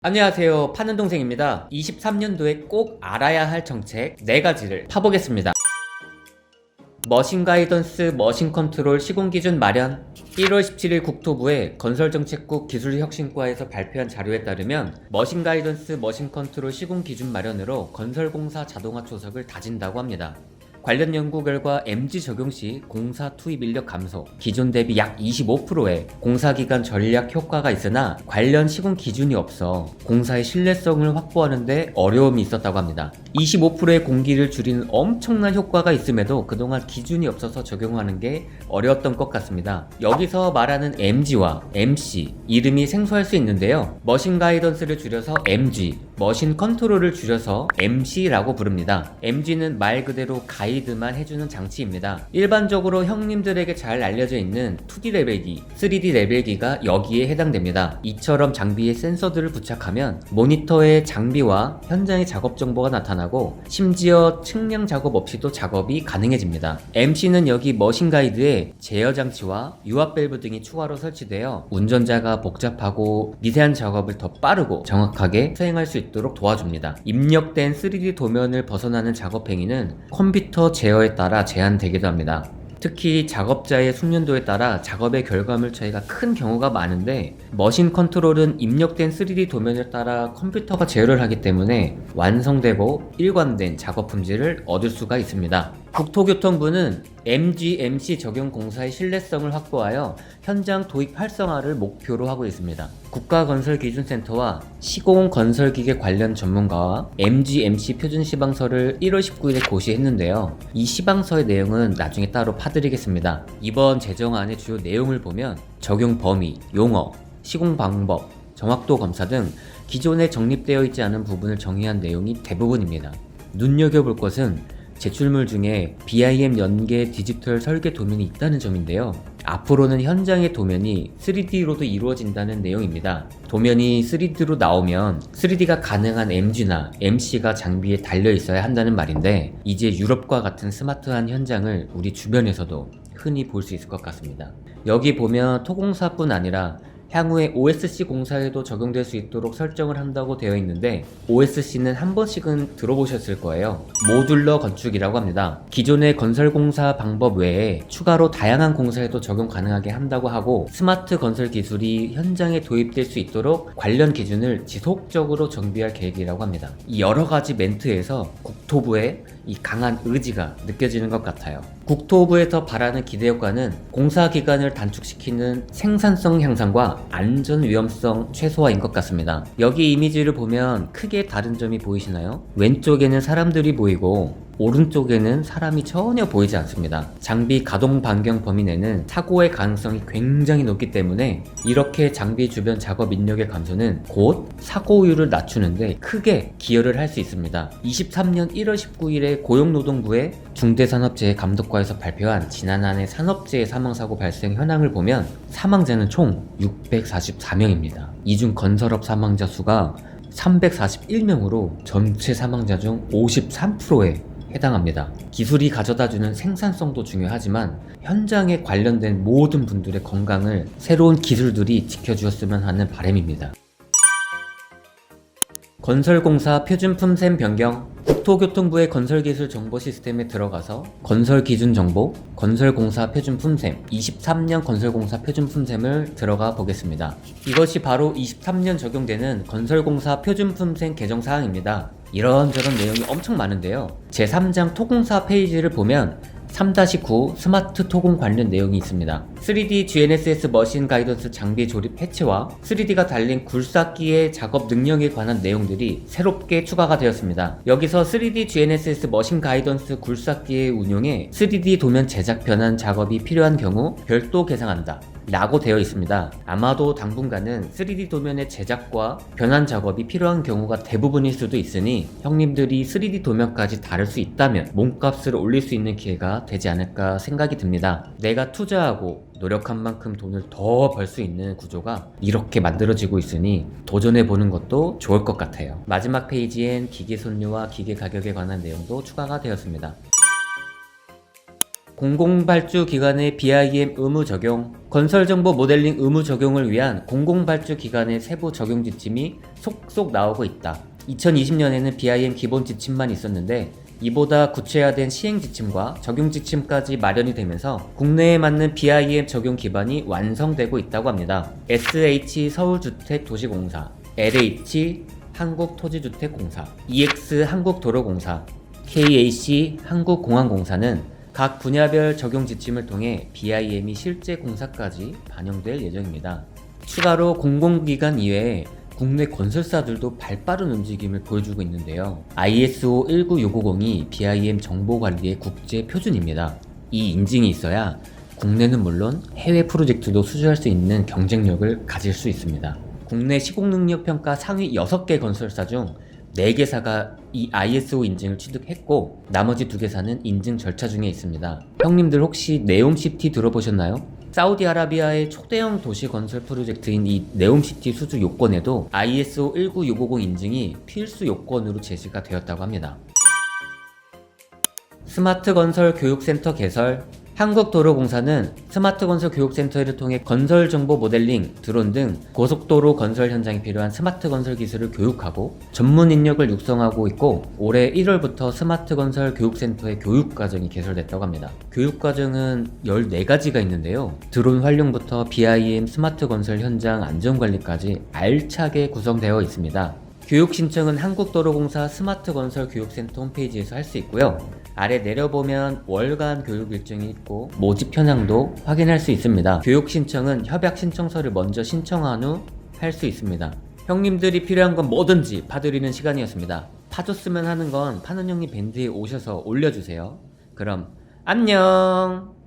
안녕하세요. 파는 동생입니다. 23년도에 꼭 알아야 할 정책 4가지를 파보겠습니다. 머신 가이던스 머신 컨트롤 시공기준 마련. 1월 17일 국토부의 건설정책국 기술혁신과에서 발표한 자료에 따르면 머신 가이던스 머신 컨트롤 시공기준 마련으로 건설공사 자동화 초석을 다진다고 합니다. 관련 연구 결과 MG 적용 시 공사 투입 인력 감소, 기존 대비 약 25%의 공사기간 전략 효과가 있으나 관련 시공 기준이 없어 공사의 신뢰성을 확보하는 데 어려움이 있었다고 합니다. 25%의 공기를 줄이는 엄청난 효과가 있음에도 그동안 기준이 없어서 적용하는 게 어려웠던 것 같습니다. 여기서 말하는 MG와 MC, 이름이 생소할 수 있는데요. 머신 가이던스를 줄여서 MG, 머신 컨트롤을 줄여서 MC라고 부릅니다. MG는 말 그대로 가이드만 해주는 장치입니다. 일반적으로 형님들에게 잘 알려져 있는 2D 레벨기, 3D 레벨기가 여기에 해당됩니다. 이처럼 장비에 센서들을 부착하면 모니터에 장비와 현장의 작업 정보가 나타나고 심지어 측량 작업 없이도 작업이 가능해집니다. MC는 여기 머신 가이드에 제어 장치와 유압 밸브 등이 추가로 설치되어 운전자가 복잡하고 미세한 작업을 더 빠르고 정확하게 수행할 수 있도록 도와줍니다. 입력된 3D 도면을 벗어나는 작업 행위는 컴퓨터 제어에 따라 제한되기도 합니다. 특히 작업자의 숙련도에 따라 작업의 결과물 차이가 큰 경우가 많은데 머신 컨트롤은 입력된 3D 도면을 따라 컴퓨터가 제어를 하기 때문에 완성되고 일관된 작업 품질을 얻을 수가 있습니다. 국토교통부는 MG, MC 적용 공사의 신뢰성을 확보하여 현장 도입 활성화를 목표로 하고 있습니다. 국가건설기준센터와 시공건설기계 관련 전문가와 MG, MC 표준 시방서를 1월 19일에 고시했는데요. 이 시방서의 내용은 나중에 따로 파드리겠습니다. 이번 제정안의 주요 내용을 보면 적용 범위, 용어, 시공 방법, 정확도 검사 등 기존에 정립되어 있지 않은 부분을 정의한 내용이 대부분입니다. 눈여겨볼 것은 제출물 중에 BIM 연계 디지털 설계 도면이 있다는 점인데요. 앞으로는 현장의 도면이 3D로도 이루어진다는 내용입니다. 도면이 3D로 나오면 3D가 가능한 MG나 MC가 장비에 달려 있어야 한다는 말인데 이제 유럽과 같은 스마트한 현장을 우리 주변에서도 흔히 볼 수 있을 것 같습니다. 여기 보면 토공사뿐 아니라 향후에 OSC 공사에도 적용될 수 있도록 설정을 한다고 되어 있는데 OSC는 한 번씩은 들어보셨을 거예요. 모듈러 건축이라고 합니다. 기존의 건설공사 방법 외에 추가로 다양한 공사에도 적용 가능하게 한다고 하고 스마트 건설 기술이 현장에 도입될 수 있도록 관련 기준을 지속적으로 정비할 계획이라고 합니다. 이 여러 가지 멘트에서 국토부의 이 강한 의지가 느껴지는 것 같아요. 국토부에서 바라는 기대 효과는 공사 기간을 단축시키는 생산성 향상과 안전 위험성 최소화인 것 같습니다. 여기 이미지를 보면 크게 다른 점이 보이시나요? 왼쪽에는 사람들이 보이고 오른쪽에는 사람이 전혀 보이지 않습니다. 장비 가동 반경 범위 내는 사고의 가능성이 굉장히 높기 때문에 이렇게 장비 주변 작업 인력의 감소는 곧 사고율을 낮추는데 크게 기여를 할 수 있습니다. 23년 1월 19일에 고용노동부의 중대산업재해 감독과에서 발표한 지난해 산업재해 사망사고 발생 현황을 보면 사망자는 총 644명입니다. 이 중 건설업 사망자 수가 341명으로 전체 사망자 중 53%에 해당합니다. 기술이 가져다주는 생산성도 중요하지만 현장에 관련된 모든 분들의 건강을 새로운 기술들이 지켜주었으면 하는 바람입니다. 건설공사 표준품셈 변경. 국토교통부의 건설기술 정보 시스템에 들어가서 건설기준 정보, 건설공사 표준품셈, 23년 건설공사 표준품셈을 들어가 보겠습니다. 이것이 바로 23년 적용되는 건설공사 표준품셈 개정사항입니다. 이런저런 내용이 엄청 많은데요. 제3장 토공사 페이지를 보면 3-9 스마트 토공 관련 내용이 있습니다. 3D GNSS 머신 가이던스 장비 조립 해체와 3D가 달린 굴삭기의 작업 능력에 관한 내용들이 새롭게 추가가 되었습니다. 여기서 3D GNSS 머신 가이던스 굴삭기의 운용에 3D 도면 제작 변환 작업이 필요한 경우 별도 계상한다 라고 되어 있습니다. 아마도 당분간은 3D 도면의 제작과 변환 작업이 필요한 경우가 대부분일 수도 있으니 형님들이 3D 도면까지 다룰 수 있다면 몸값을 올릴 수 있는 기회가 되지 않을까 생각이 듭니다. 내가 투자하고 노력한 만큼 돈을 더 벌 수 있는 구조가 이렇게 만들어지고 있으니 도전해보는 것도 좋을 것 같아요. 마지막 페이지엔 기계 손료와 기계 가격에 관한 내용도 추가가 되었습니다. 공공발주 기관의 BIM 의무 적용, 건설정보 모델링 의무 적용을 위한 공공발주 기관의 세부 적용 지침이 속속 나오고 있다. 2020년에는 BIM 기본 지침만 있었는데 이보다 구체화된 시행 지침과 적용 지침까지 마련이 되면서 국내에 맞는 BIM 적용 기반이 완성되고 있다고 합니다. SH 서울주택도시공사, LH 한국토지주택공사, EX 한국도로공사, KAC 한국공항공사는 각 분야별 적용 지침을 통해 BIM이 실제 공사까지 반영될 예정입니다. 추가로 공공기관 이외에 국내 건설사들도 발빠른 움직임을 보여주고 있는데요. ISO 19650이 BIM 정보관리의 국제 표준입니다. 이 인증이 있어야 국내는 물론 해외 프로젝트도 수주할 수 있는 경쟁력을 가질 수 있습니다. 국내 시공능력평가 상위 6개 건설사 중 4개사가 이 ISO 인증을 취득했고 나머지 2개사는 인증 절차 중에 있습니다. 형님들 혹시 네옴시티 들어보셨나요? 사우디아라비아의 초대형 도시 건설 프로젝트인 이 네옴시티 수주 요건에도 ISO 19650 인증이 필수 요건으로 제시가 되었다고 합니다. 스마트 건설 교육센터 개설. 한국도로공사는 스마트 건설 교육센터를 통해 건설 정보 모델링, 드론 등 고속도로 건설 현장에 필요한 스마트 건설 기술을 교육하고 전문 인력을 육성하고 있고 올해 1월부터 스마트 건설 교육센터의 교육과정이 개설됐다고 합니다. 교육과정은 14가지가 있는데요. 드론 활용부터 BIM 스마트 건설 현장 안전관리까지 알차게 구성되어 있습니다. 교육 신청은 한국도로공사 스마트 건설 교육센터 홈페이지에서 할 수 있고요. 아래 내려보면 월간 교육 일정이 있고 모집 현황도 확인할 수 있습니다. 교육 신청은 협약 신청서를 먼저 신청한 후 할 수 있습니다. 형님들이 필요한 건 뭐든지 봐드리는 시간이었습니다. 파줬으면 하는 건 파는 형님 밴드에 오셔서 올려주세요. 그럼 안녕.